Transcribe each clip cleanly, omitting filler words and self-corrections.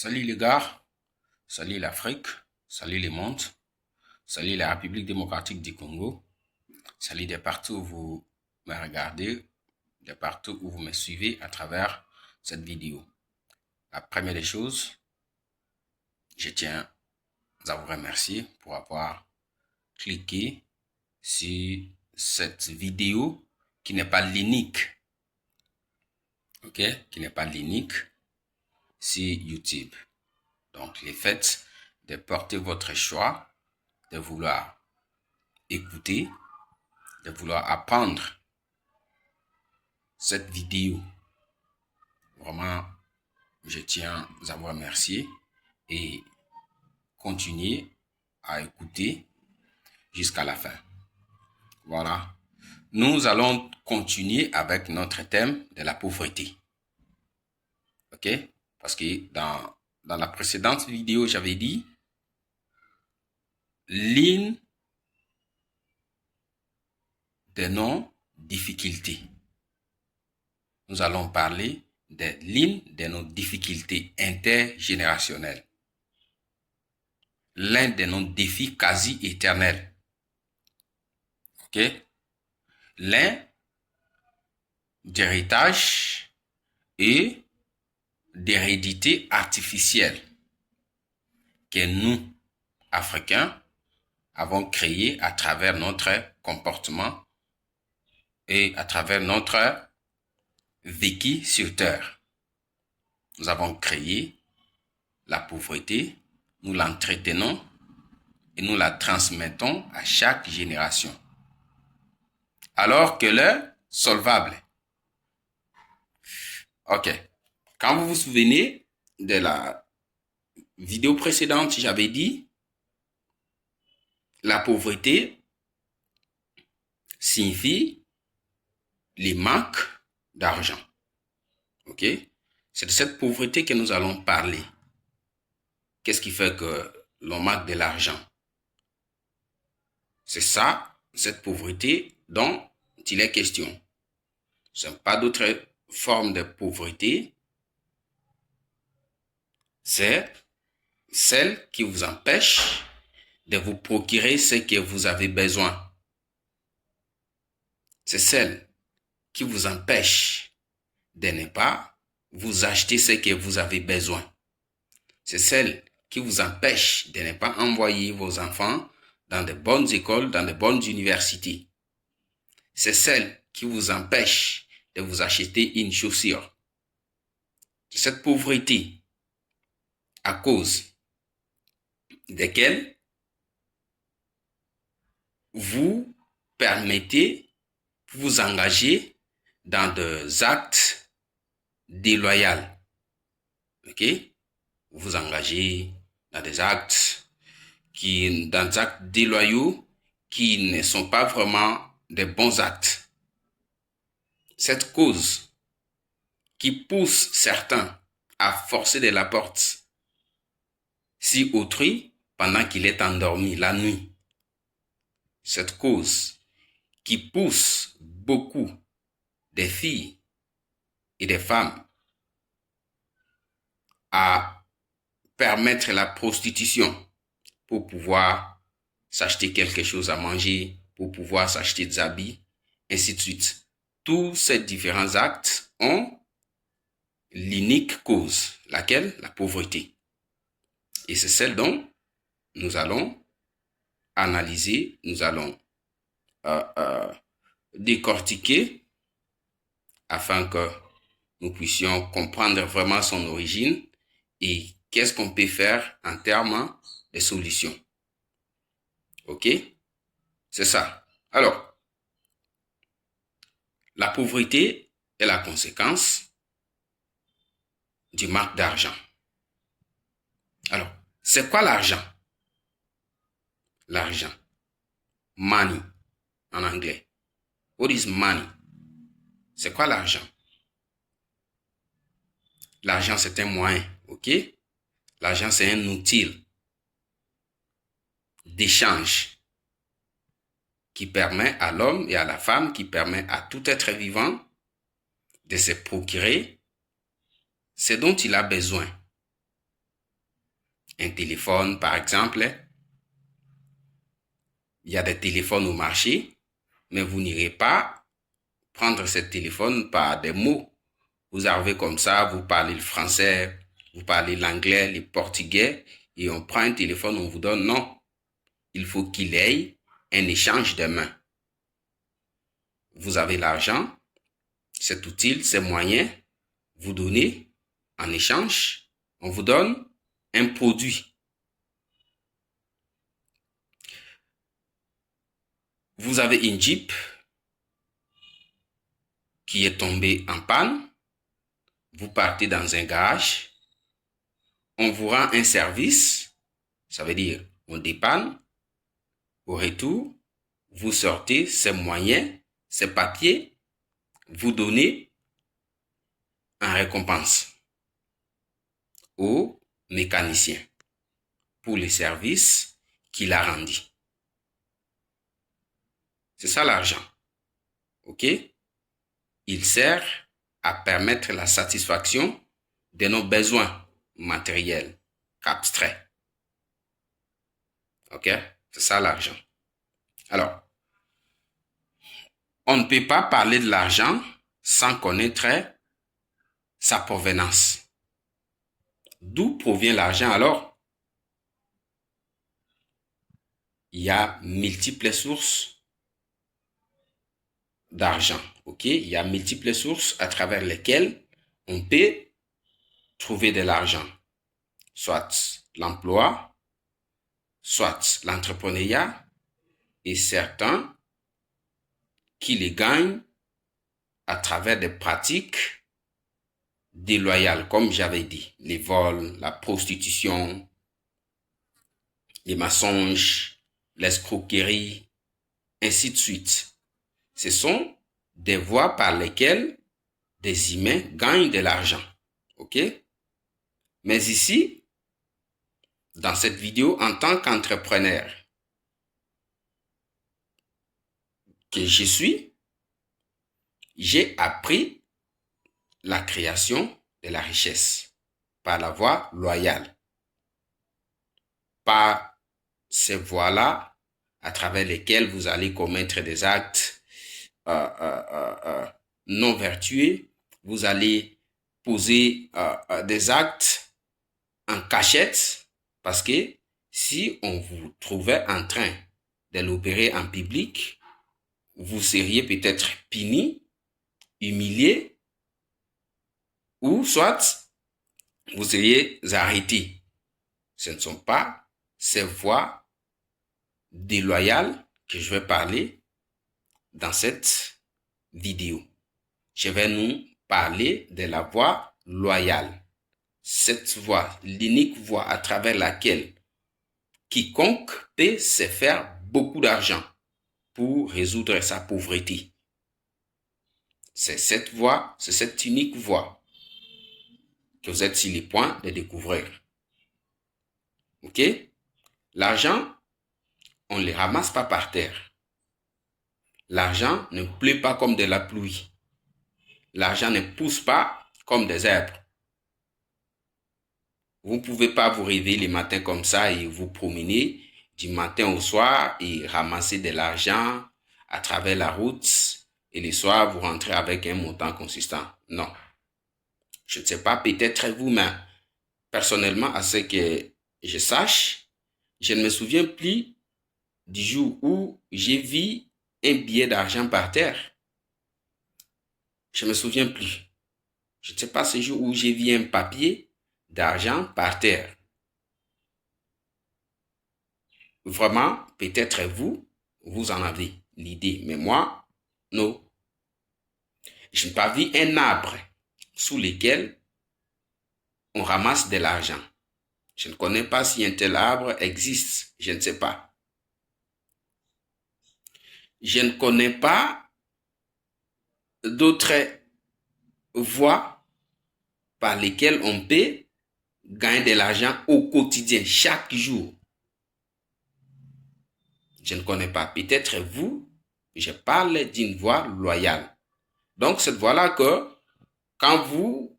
Salut les gars, salut l'Afrique, salut le monde, salut la République démocratique du Congo, salut de partout où vous me regardez, de partout où vous me suivez à travers cette vidéo. La première des choses, je tiens à vous remercier pour avoir cliqué sur cette vidéo qui n'est pas l'unique, ok, qui n'est pas l'unique sur YouTube. Donc, le fait de porter votre choix, de vouloir écouter, de vouloir apprendre cette vidéo. Vraiment, je tiens à vous remercier et continuer à écouter jusqu'à la fin. Voilà. Nous allons continuer avec notre thème de la pauvreté. Ok? Parce que dans la précédente vidéo, j'avais dit l'une de nos difficultés. Nous allons parler de l'une de nos difficultés intergénérationnelles. L'un de nos défis quasi éternels. Ok? L'un d'héritage et d'hérédité artificielle que nous, Africains, avons créé à travers notre comportement et à travers notre vécu sur Terre. Nous avons créé la pauvreté, nous l'entretenons et nous la transmettons à chaque génération. Alors que l'est solvable. Ok. Quand vous vous souvenez de la vidéo précédente, j'avais dit la pauvreté signifie les manques d'argent. Ok? C'est de cette pauvreté que nous allons parler. Qu'est-ce qui fait que l'on manque de l'argent? C'est ça, cette pauvreté dont il est question. Ce n'est pas d'autre forme de pauvreté. C'est celle qui vous empêche de vous procurer ce que vous avez besoin. C'est celle qui vous empêche de ne pas vous acheter ce que vous avez besoin. C'est celle qui vous empêche de ne pas envoyer vos enfants dans de bonnes écoles, dans de bonnes universités. C'est celle qui vous empêche de vous acheter une chaussure. C'est cette pauvreté à cause desquelles vous permettez de vous engager dans des actes déloyaux. Ok? Vous vous engagez dans des actes déloyaux qui ne sont pas vraiment des bons actes. Cette cause qui pousse certains à forcer de la porte si autrui pendant qu'il est endormi la nuit. Cette cause qui pousse beaucoup de filles et de femmes à permettre la prostitution pour pouvoir s'acheter quelque chose à manger, pour pouvoir s'acheter des habits, ainsi de suite. Tous ces différents actes ont l'unique cause, laquelle? La pauvreté. Et c'est celle dont nous allons analyser, nous allons décortiquer afin que nous puissions comprendre vraiment son origine et qu'est-ce qu'on peut faire en termes de solutions. Ok? C'est ça. Alors, la pauvreté est la conséquence du manque d'argent. Alors, c'est quoi l'argent? L'argent. Money en anglais. What is money? C'est quoi l'argent? L'argent, c'est un moyen, ok? L'argent, c'est un outil d'échange qui permet à l'homme et à la femme, qui permet à tout être vivant de se procurer ce dont il a besoin un téléphone, par exemple. Il y a des téléphones au marché, mais vous n'irez pas prendre ce téléphone par des mots. Vous arrivez comme ça, vous parlez le français, vous parlez l'anglais, le portugais, et on prend un téléphone, on vous donne. Non, il faut qu'il ait un échange de mains. Vous avez l'argent, c'est utile, c'est moyen, vous donnez en échange, on vous donne un produit. Vous avez une Jeep qui est tombée en panne, vous partez dans un garage, on vous rend un service, ça veut dire on dépanne, au retour, vous sortez ces moyens, ces papiers, vous donnez en récompense au mécanicien pour les services qu'il a rendus. C'est ça l'argent. OK? Il sert à permettre la satisfaction de nos besoins matériels, abstraits. OK? C'est ça l'argent. Alors, on ne peut pas parler de l'argent sans connaître sa provenance. D'où provient l'argent alors? Il y a multiples sources d'argent. OK? Il y a multiples sources à travers lesquelles on peut trouver de l'argent. Soit l'emploi, soit l'entrepreneuriat, et certains qui les gagnent à travers des pratiques déloyales, comme j'avais dit, les vols, la prostitution, les mensonges, l'escroquerie, ainsi de suite. Ce sont des voies par lesquelles des humains gagnent de l'argent. OK? Mais ici, dans cette vidéo, en tant qu'entrepreneur que je suis, j'ai appris la création de la richesse par la voie loyale. Par ces voies-là, à travers lesquelles vous allez commettre des actes non vertueux, vous allez poser des actes en cachette, parce que si on vous trouvait en train de l'opérer en public, vous seriez peut-être puni, humilié, ou soit vous seriez arrêté. Ce ne sont pas ces voies déloyales que je vais parler dans cette vidéo. Je vais nous parler de la voie loyale. Cette voie, l'unique voie à travers laquelle quiconque peut se faire beaucoup d'argent pour résoudre sa pauvreté. C'est cette voie, c'est cette unique voie que vous êtes sur le point de découvrir. OK? L'argent, on ne le ramasse pas par terre. L'argent ne pleut pas comme de la pluie. L'argent ne pousse pas comme des herbes. Vous ne pouvez pas vous réveiller le matin comme ça et vous promener du matin au soir et ramasser de l'argent à travers la route et le soir vous rentrez avec un montant consistant. Non. Je ne sais pas, peut-être vous, mais personnellement, à ce que je sache, je ne me souviens plus du jour où j'ai vu un billet d'argent par terre. Je ne me souviens plus. Je ne sais pas ce jour où j'ai vu un papier d'argent par terre. Vraiment, peut-être vous, vous en avez l'idée, mais moi, non. Je n'ai pas vu un arbre sous lequel on ramasse de l'argent. Je ne connais pas si un tel arbre existe, je ne sais pas. Je ne connais pas d'autres voies par lesquelles on peut gagner de l'argent au quotidien, chaque jour. Je ne connais pas. Peut-être vous, je parle d'une voie loyale. Donc, cette voie-là que quand vous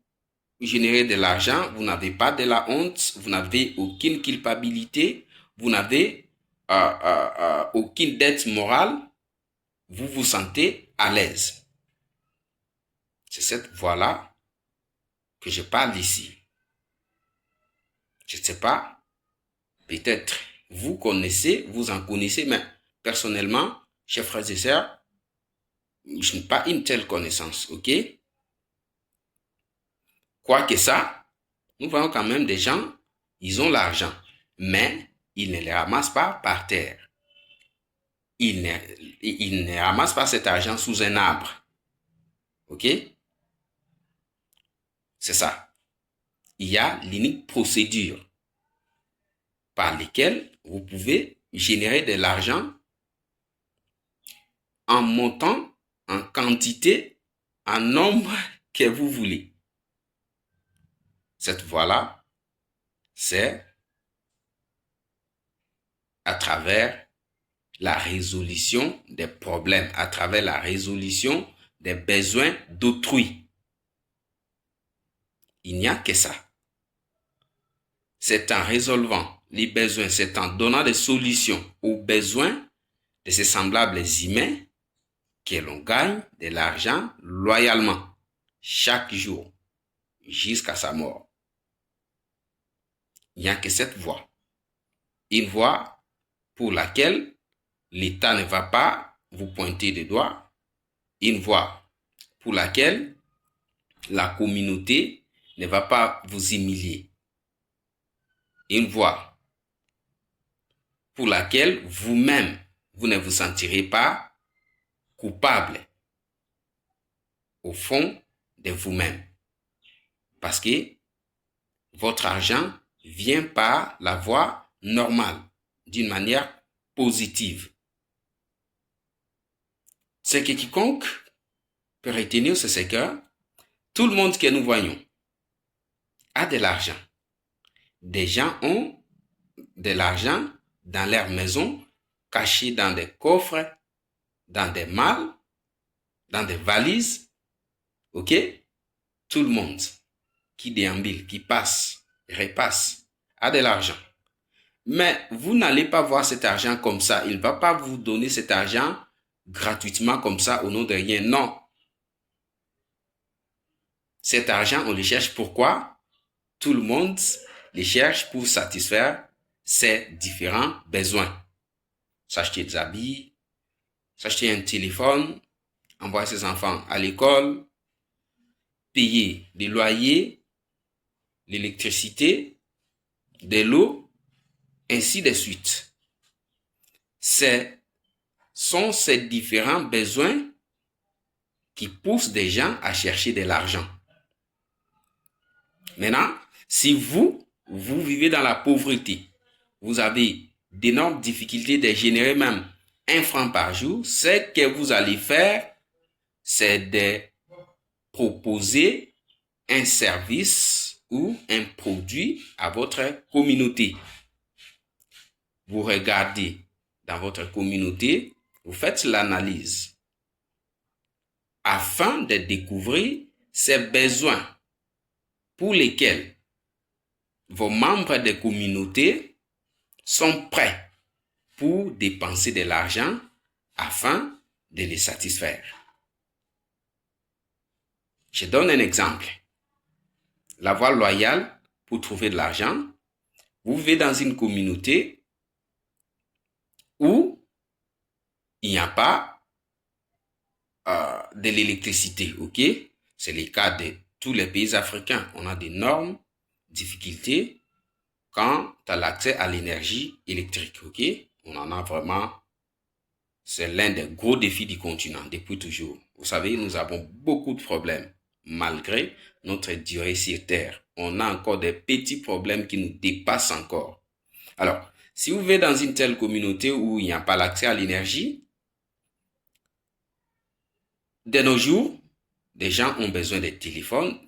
générer de l'argent, vous n'avez pas de la honte, vous n'avez aucune culpabilité, vous n'avez aucune dette morale, vous vous sentez à l'aise. C'est cette voie-là que je parle ici. Je ne sais pas, peut-être vous connaissez, vous en connaissez, mais personnellement, chers frères et sœurs, je n'ai pas une telle connaissance, ok? Quoique ça, nous voyons quand même des gens, ils ont l'argent, mais ils ne les ramassent pas par terre. Ils ne ramassent pas cet argent sous un arbre. Ok? C'est ça. Il y a l'unique procédure par laquelle vous pouvez générer de l'argent en montant, en quantité, en nombre que vous voulez. Cette voie-là, c'est à travers la résolution des problèmes, à travers la résolution des besoins d'autrui. Il n'y a que ça. C'est en résolvant les besoins, c'est en donnant des solutions aux besoins de ses semblables humains que l'on gagne de l'argent loyalement, chaque jour, jusqu'à sa mort. Il n'y a que cette voie. Une voie pour laquelle l'État ne va pas vous pointer des doigts. Une voie pour laquelle la communauté ne va pas vous humilier. Une voie pour laquelle vous-même, vous ne vous sentirez pas coupable au fond de vous-même. Parce que votre argent vient par la voie normale, d'une manière positive. Ce que quiconque peut retenir, c'est que tout le monde que nous voyons a de l'argent. Des gens ont de l'argent dans leur maison, caché dans des coffres, dans des malles, dans des valises. Ok? Tout le monde qui déambule, qui passe, repasse, a de l'argent. Mais vous n'allez pas voir cet argent comme ça. Il ne va pas vous donner cet argent gratuitement comme ça au nom de rien. Non. Cet argent, on le cherche pourquoi? Tout le monde le cherche pour satisfaire ses différents besoins. S'acheter des habits, s'acheter un téléphone, envoyer ses enfants à l'école, payer des loyers, l'électricité, de l'eau, ainsi de suite. Ce sont ces différents besoins qui poussent des gens à chercher de l'argent. Maintenant, si vous vivez dans la pauvreté, vous avez d'énormes difficultés de générer même 1 franc par jour, ce que vous allez faire, c'est de proposer un service ou un produit à votre communauté. Vous regardez dans votre communauté, vous faites l'analyse afin de découvrir ces besoins pour lesquels vos membres de communauté sont prêts pour dépenser de l'argent afin de les satisfaire. Je donne un exemple. La voie loyale pour trouver de l'argent. Vous vivez dans une communauté où il n'y a pas de l'électricité, ok? C'est le cas de tous les pays africains. On a d'énormes difficultés quant à l'accès à l'énergie électrique, ok? On en a vraiment, c'est l'un des gros défis du continent depuis toujours. Vous savez, nous avons beaucoup de problèmes. Malgré notre durée sur Terre, on a encore des petits problèmes qui nous dépassent encore. Alors, si vous vivez dans une telle communauté où il n'y a pas l'accès à l'énergie, de nos jours, des gens ont besoin de téléphones,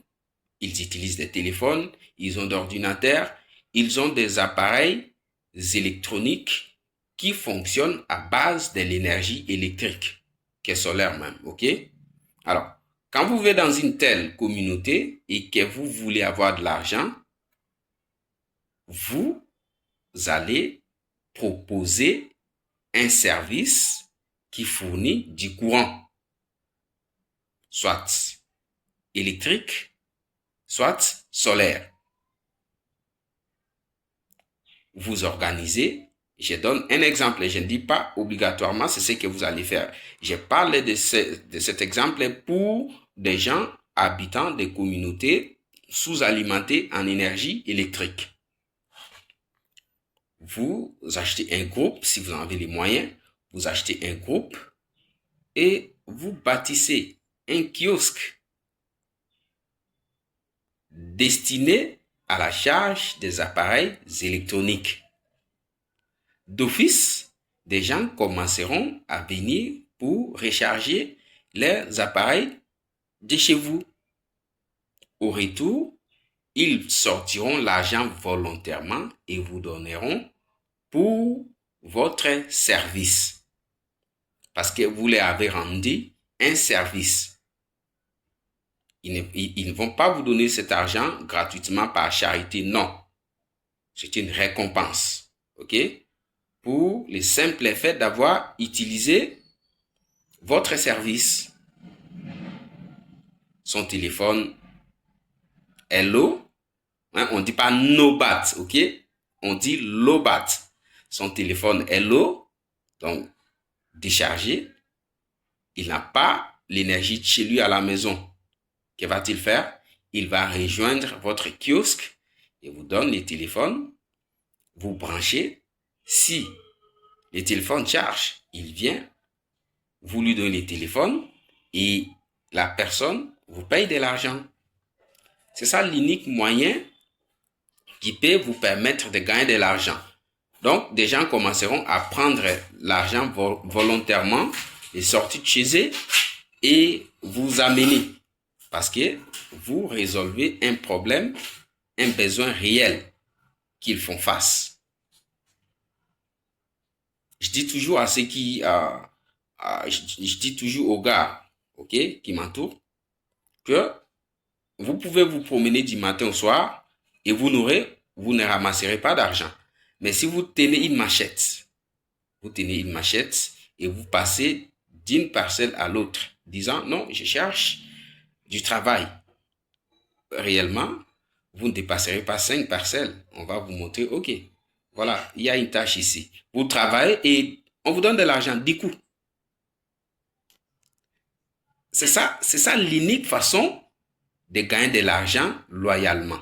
ils utilisent des téléphones, ils ont d'ordinateurs, ils ont des appareils électroniques qui fonctionnent à base de l'énergie électrique, qui est solaire même, ok? Alors, Quand vous vivez dans une telle communauté et que vous voulez avoir de l'argent, vous allez proposer un service qui fournit du courant, soit électrique, soit solaire. Vous organisez, je donne un exemple, je ne dis pas obligatoirement c'est ce que vous allez faire. Je parle de cet exemple pour des gens habitant des communautés sous-alimentées en énergie électrique. Vous achetez un groupe, si vous en avez les moyens, vous achetez un groupe et vous bâtissez un kiosque destiné à la charge des appareils électroniques. D'office, des gens commenceront à venir pour recharger leurs appareils de chez vous. Au retour, ils sortiront l'argent volontairement et vous donneront pour votre service. Parce que vous leur avez rendu un service. Ils ne vont pas vous donner cet argent gratuitement par charité, non. C'est une récompense, ok? Pour le simple fait d'avoir utilisé votre service. Son téléphone, hello, hein, on ne dit pas no bat, ok? On dit low bat. Son téléphone hello, donc déchargé, il n'a pas l'énergie de chez lui à la maison. Que va-t-il faire? Il va rejoindre votre kiosque et vous donne les téléphones, vous branchez. Si le téléphone charge, il vient, vous lui donnez le téléphone et la personne vous paye de l'argent. C'est ça l'unique moyen qui peut vous permettre de gagner de l'argent. Donc, des gens commenceront à prendre l'argent volontairement et sortir de chez eux et vous amener. Parce que vous résolvez un problème, un besoin réel qu'ils font face. Je dis toujours à ceux qui, je dis toujours aux gars, ok, qui m'entourent, que vous pouvez vous promener du matin au soir et vous ne ramasserez pas d'argent. Mais si vous tenez une machette et vous passez d'une parcelle à l'autre, disant non, je cherche du travail. Réellement, vous ne dépasserez pas 5 parcelles. On va vous montrer, ok, voilà, il y a une tâche ici. Vous travaillez et on vous donne de l'argent, du coup. C'est ça l'unique façon de gagner de l'argent loyalement.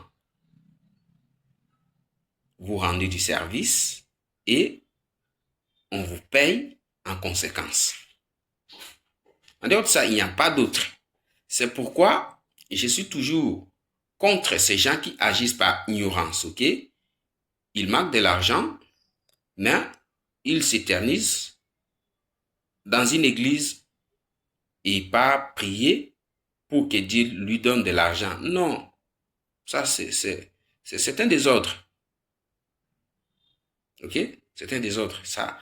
Vous rendez du service et on vous paye en conséquence. En dehors de ça, il n'y a pas d'autre. C'est pourquoi je suis toujours contre ces gens qui agissent par ignorance, ok? Ils manquent de l'argent, mais ils s'éternisent dans une église et pas prier pour que Dieu lui donne de l'argent. Non, ça c'est un désordre. Ok? C'est un désordre. Ça,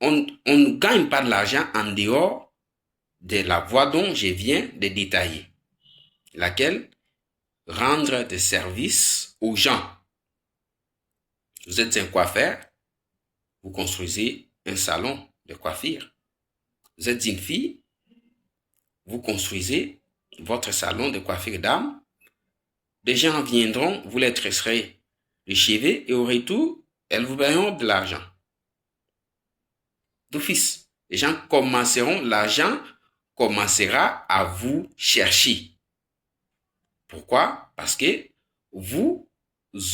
on ne gagne pas de l'argent en dehors de la voie dont je viens de détailler, laquelle rendre des services aux gens. Vous êtes un coiffeur, vous construisez un salon de coiffure. Vous êtes une fille, vous construisez votre salon de coiffure d'âme. Des gens viendront, vous les tresserez les cheveux et au retour, elles vous paieront de l'argent. D'office, les gens commenceront, l'argent commencera à vous chercher. Pourquoi? Parce que vous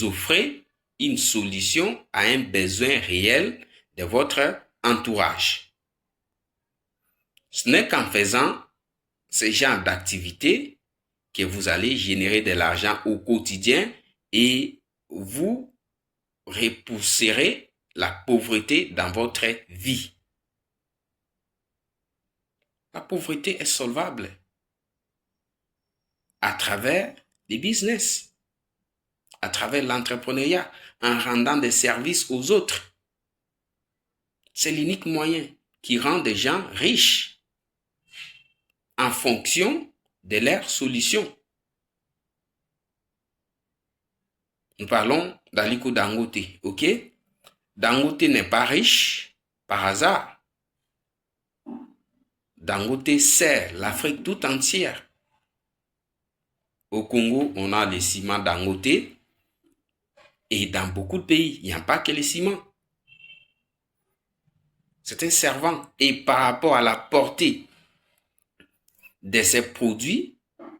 offrez une solution à un besoin réel de votre entourage. Ce n'est qu'en faisant ce genre d'activité que vous allez générer de l'argent au quotidien et vous repousserez la pauvreté dans votre vie. La pauvreté est solvable à travers les business, à travers l'entrepreneuriat, en rendant des services aux autres. C'est l'unique moyen qui rend des gens riches en fonction de leurs solutions. Nous parlons d'Aliko Dangote, ok? Dangote n'est pas riche par hasard. Dangote sert l'Afrique tout entière. Au Congo, on a le ciment Dangote. Et dans beaucoup de pays, il n'y a pas que le ciment. C'est un servant. Et par rapport à la portée de ces produits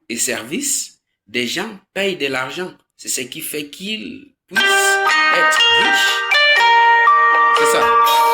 et services, des gens payent de l'argent. C'est ce qui fait qu'ils puissent être riches. C'est ça.